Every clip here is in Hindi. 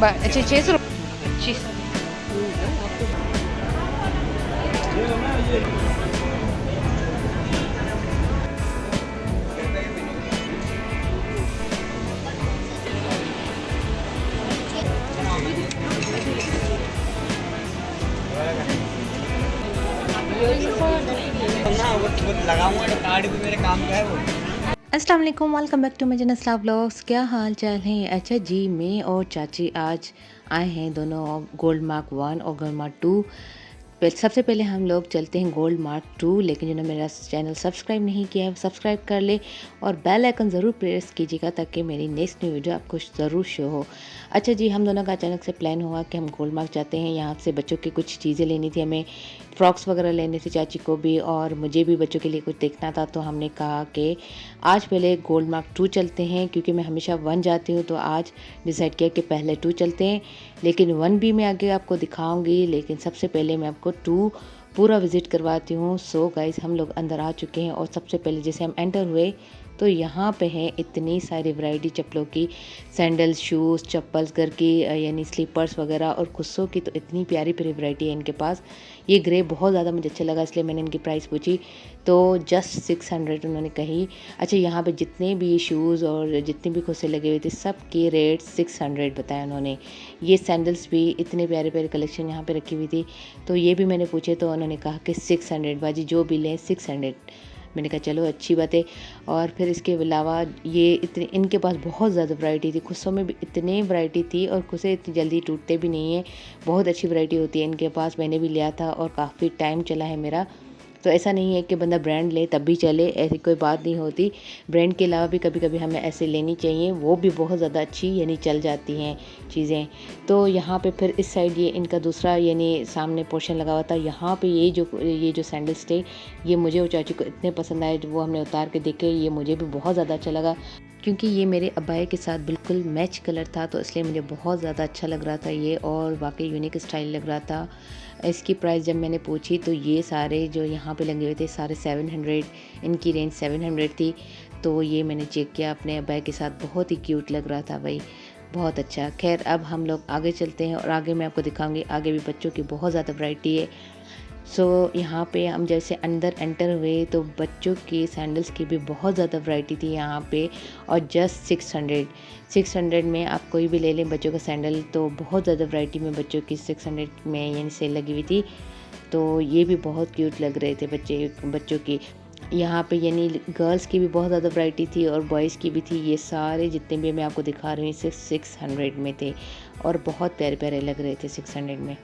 अच्छा 600 लगाऊंगा तो कार्ड भी मेरे काम का है वो। अस्सलाम वालेकुम, welcome back to my channel slav vlogs. क्या हाल चाल है? अच्छा जी, मैं और चाची आज आए हैं दोनों गोल्ड मार्क 1 और गोल्ड मार्क 2। सबसे पहले हम लोग चलते हैं गोल्ड मार्क 2, लेकिन जिन्होंने मेरा चैनल सब्सक्राइब नहीं किया है वो सब्सक्राइब कर ले और बेल आइकन ज़रूर प्रेस कीजिएगा ताकि मेरी नेक्स्ट न्यू वीडियो आपको ज़रूर शो हो। अच्छा जी, हम दोनों का अचानक से प्लान हुआ कि हम गोल्ड मार्क जाते हैं। यहाँ से बच्चों की कुछ चीज़ें लेनी थी, हमें फ्रॉक्स वगैरह लेने थे, चाची को भी और मुझे भी बच्चों के लिए कुछ देखना था। तो हमने कहा कि आज पहले गोल्ड मार्क 2 चलते हैं, क्योंकि मैं हमेशा 1 जाती हूँ, तो आज डिसाइड किया कि पहले 2 चलते हैं। लेकिन 1 भी मैं आगे आपको दिखाऊंगी, लेकिन सबसे पहले मैं आपको 2 पूरा विज़िट करवाती हूँ। सो गाइस, हम लोग अंदर आ चुके हैं और सबसे पहले जैसे हम एंटर हुए तो यहाँ पे है इतनी सारी वैरायटी चप्पलों की, सैंडल्स, शूज़, चप्पल्स घर की यानी स्लीपर्स वगैरह, और खुस्सों की तो इतनी प्यारी प्यारी वैरायटी है इनके पास। ये ग्रे बहुत ज़्यादा मुझे अच्छा लगा, इसलिए मैंने इनकी प्राइस पूछी तो जस्ट 600 उन्होंने कही। अच्छा, यहाँ पे जितने भी शूज़ और जितने भी खुस्से लगे हुए थे सब के रेट 600 बताया उन्होंने। ये सैंडल्स भी इतने प्यारे प्यारे कलेक्शन यहाँ पे रखी हुई थी, तो ये भी मैंने पूछे तो उन्होंने कहा कि 600 बाजी, जो भी लें 600। मैंने कहा चलो अच्छी बात है। और फिर इसके अलावा ये इतने इनके पास बहुत ज़्यादा वैरायटी थी, खुस्सों में भी इतनी वैरायटी थी और खुस्से इतनी जल्दी टूटते भी नहीं हैं। बहुत अच्छी वैरायटी होती है इनके पास, मैंने भी लिया था और काफ़ी टाइम चला है मेरा। तो ऐसा नहीं है कि बंदा ब्रांड ले तब भी चले, ऐसी कोई बात नहीं होती। ब्रांड के अलावा भी कभी कभी हमें ऐसे लेनी चाहिए, वो भी बहुत ज़्यादा अच्छी यानी चल जाती हैं चीज़ें। तो यहाँ पे फिर इस साइड ये इनका दूसरा यानी सामने पोर्शन लगा हुआ था। यहाँ पे ये जो सैंडल्स थे, ये मुझे और चाची को इतने पसंद आए, वो हमने उतार के देखे, ये मुझे भी बहुत ज़्यादा अच्छा लगा क्योंकि ये मेरे अबाए के साथ बिल्कुल मैच कलर था, तो इसलिए मुझे बहुत ज़्यादा अच्छा लग रहा था ये, और वाकई यूनिक स्टाइल लग रहा था। इसकी प्राइस जब मैंने पूछी तो ये सारे जो यहाँ पे लगे हुए थे सारे 700, इनकी रेंज 700 थी। तो ये मैंने चेक किया अपने अबाए के साथ, बहुत ही क्यूट लग रहा था भाई, बहुत अच्छा। खैर, अब हम लोग आगे चलते हैं और आगे मैं आपको दिखाऊंगी, आगे भी बच्चों की बहुत ज़्यादा वैरायटी है। सो यहाँ पे हम जैसे अंदर एंटर हुए तो बच्चों के सैंडल्स की भी बहुत ज़्यादा वैरायटी थी यहाँ पे, और जस्ट 600 में आप कोई भी ले लें बच्चों का सैंडल, तो बहुत ज़्यादा वैरायटी में बच्चों की 600 में यानी सेल लगी हुई थी। तो ये भी बहुत क्यूट लग रहे थे बच्चों की। यहाँ पे यानी गर्ल्स की भी बहुत ज़्यादा वैरायटी थी और बॉयज़ की भी थी। ये सारे जितने भी मैं आपको दिखा रही हूँ 600 में थे और बहुत प्यारे प्यारे लग रहे थे 600 में।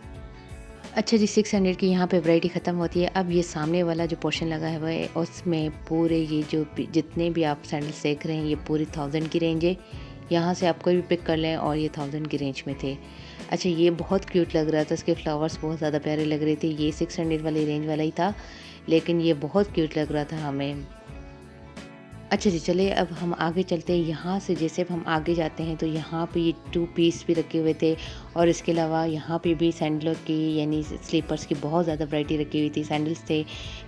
अच्छा जी, 600 की यहाँ पे वैरायटी ख़त्म होती है। अब ये सामने वाला जो पोर्शन लगा है हुआ है उसमें पूरे ये जितने भी आप सैंडल्स देख रहे हैं ये पूरी 1000 की रेंज है। यहाँ से आप कोई भी पिक कर लें और ये 1000 की रेंज में थे। अच्छा, ये बहुत क्यूट लग रहा था, इसके फ्लावर्स बहुत ज़्यादा प्यारे लग रहे थे। ये 600 वाली रेंज वाला ही था, लेकिन ये बहुत क्यूट लग रहा था हमें। अच्छा जी, चलिए अब हम आगे चलते हैं। यहाँ से जैसे अब हम आगे जाते हैं तो यहाँ पे ये 2 पीस भी रखे हुए थे, और इसके अलावा यहाँ पे भी सैंडलों की यानी स्लीपर्स की बहुत ज़्यादा वैरायटी रखी हुई थी। सैंडल्स थे,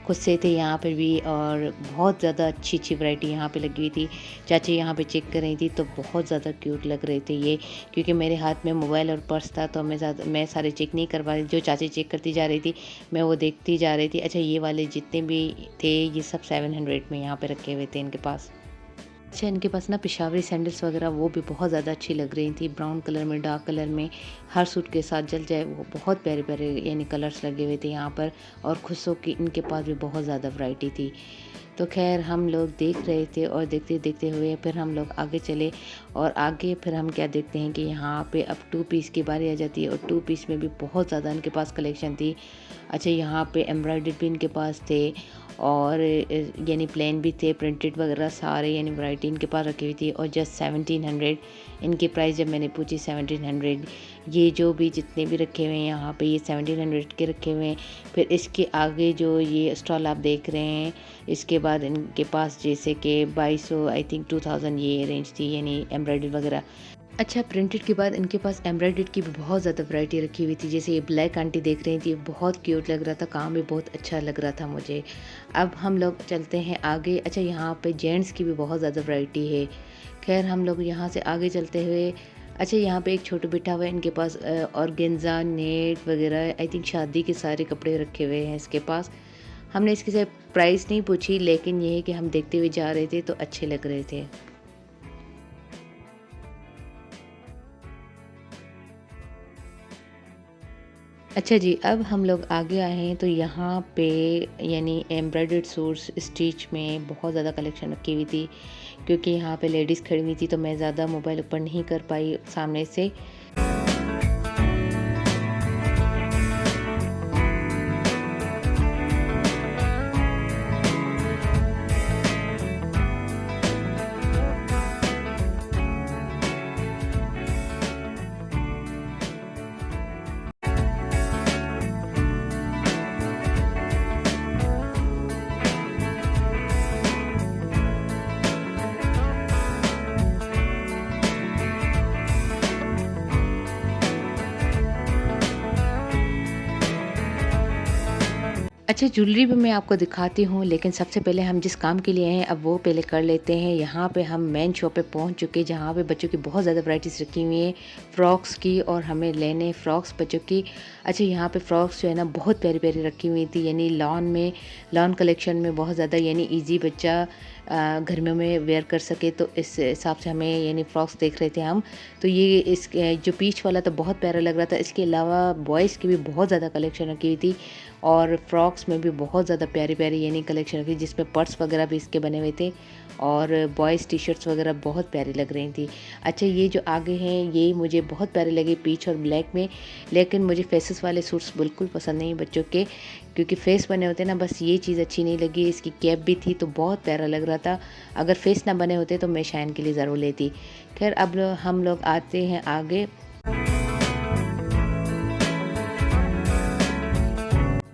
खुद से थे यहाँ पे भी, और बहुत ज़्यादा अच्छी अच्छी वैरायटी यहाँ पे लगी हुई थी। चाची यहाँ पे चेक कर रही थी तो बहुत ज़्यादा क्यूट लग रहे थे ये, क्योंकि मेरे हाथ में मोबाइल और पर्स था तो मैं सारे चेक नहीं करवा रही, जो चाची चेक करती जा रही थी मैं वो देखती जा रही थी। अच्छा, ये वाले जितने भी थे ये सब 700 में यहाँ पे रखे हुए थे इनके पास। अच्छा, इनके पास ना पेशावरी सैंडल्स वगैरह वो भी बहुत ज़्यादा अच्छी लग रही थी, ब्राउन कलर में, डार्क कलर में, हर सूट के साथ जल जाए वो बहुत प्यारे प्यारे यानी कलर्स लगे हुए थे यहाँ पर। और खुशों की इनके पास भी बहुत ज़्यादा वैरायटी थी। तो खैर, हम लोग देख रहे थे और देखते देखते हुए फिर हम लोग आगे चले, और आगे फिर हम क्या देखते हैं कि यहाँ पे अब 2 पीस की बारी आ जाती है, और 2 पीस में भी बहुत ज़्यादा इनके पास कलेक्शन थी। अच्छा, यहाँ पे एम्ब्रॉयडर्ड भी इनके पास थे, और यानी प्लेन भी थे, प्रिंटेड वगैरह सारे यानी वैरायटी इनके पास रखी हुई थी, और जस्ट 1700 इनकी प्राइस जब मैंने पूछी 1700। ये जो भी जितने भी रखे हुए हैं यहाँ पे ये 1700 के रखे हुए हैं। फिर इसके आगे जो ये स्टॉल आप देख रहे हैं, इसके बाद इनके पास जैसे कि 2200 आई थिंक 2000 ये रेंज थी यानी एम्ब्रॉयडरी वगैरह। अच्छा, प्रिंटेड के बाद इनके पास एम्ब्रॉयडर्ड की भी बहुत ज़्यादा वैरायटी रखी हुई थी। जैसे ये ब्लैक आंटी देख रही थी, बहुत क्यूट लग रहा था, काम भी बहुत अच्छा लग रहा था मुझे। अब हम लोग चलते हैं आगे। अच्छा, यहाँ पे जेंट्स की भी बहुत ज़्यादा वैरायटी है। खैर, हम लोग यहाँ से आगे चलते हुए अच्छा, यहाँ पे एक छोटू बैठा हुआ है, इनके पास ऑर्गेन्जा, नेट वगैरह आई थिंक शादी के सारे कपड़े रखे हुए हैं इसके पास। हमने इसके से प्राइस नहीं पूछी, लेकिन ये है कि हम देखते हुए जा रहे थे तो अच्छे लग रहे थे। अच्छा जी, अब हम लोग आगे आए हैं तो यहाँ पे यानी एम्ब्रॉयडर्ड सूट्स स्टिच में बहुत ज़्यादा कलेक्शन रखी हुई थी, क्योंकि यहाँ पे लेडीज़ खड़ी हुई थी तो मैं ज़्यादा मोबाइल ऊपर नहीं कर पाई सामने से। अच्छा, ज्वेलरी भी मैं आपको दिखाती हूँ, लेकिन सबसे पहले हम जिस काम के लिए आए हैं अब वो पहले कर लेते हैं। यहाँ पे हम मेन शॉप पे पहुँच चुके हैं, जहाँ पे बच्चों की बहुत ज़्यादा वैराइटीज़ रखी हुई हैं फ्रॉक्स की, और हमें लेने फ्रॉक्स बच्चों की। अच्छा, यहाँ पे फ्रॉक्स जो है ना बहुत प्यारी-प्यारी रखी हुई थी, यानी लॉन कलेक्शन में बहुत ज़्यादा, यानी ईज़ी बच्चा गर्मियों में वेयर कर सके, तो इस हिसाब से हमें यानी फ्रॉक्स देख रहे थे हम। तो ये जो पीच वाला तो बहुत प्यारा लग रहा था, इसके अलावा बॉयज़ की भी बहुत ज़्यादा कलेक्शन रखी हुई थी, और फ्रॉक्स में भी बहुत ज़्यादा प्यारी-प्यारी यानी कलेक्शन रखी, जिसमें पर्स वगैरह भी इसके बने हुए थे, और बॉयज़ टी-शर्ट्स वगैरह बहुत प्यारी लग रही थी। अच्छा, ये जो आगे हैं ये मुझे बहुत प्यारे लगे पीच और ब्लैक में, लेकिन मुझे फेसेस वाले सूट्स बिल्कुल पसंद नहीं बच्चों के, क्योंकि फेस बने होते हैं ना, बस ये चीज़ अच्छी नहीं लगी। इसकी कैप भी थी तो बहुत प्यारा लग रहा था, अगर फेस ना बने होते तो मैं शाइन के लिए ज़रूर लेती। खैर, अब हम लोग आते हैं आगे।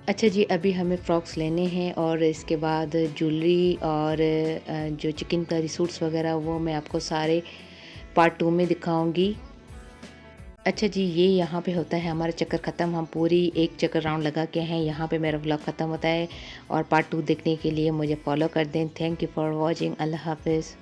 अच्छा जी, अभी हमें फ्रॉक्स लेने हैं और इसके बाद ज्वेलरी और जो चिकनकारी सूट्स वगैरह वो मैं आपको सारे पार्ट 2 में दिखाऊंगी। अच्छा जी, ये यहाँ पे होता है हमारा चक्कर ख़त्म, हम पूरी एक चक्कर राउंड लगा के हैं, यहाँ पे मेरा व्लॉग ख़त्म होता है, और पार्ट 2 देखने के लिए मुझे फॉलो कर दें। Thank you for watching. अल्लाह हाफ़िज़।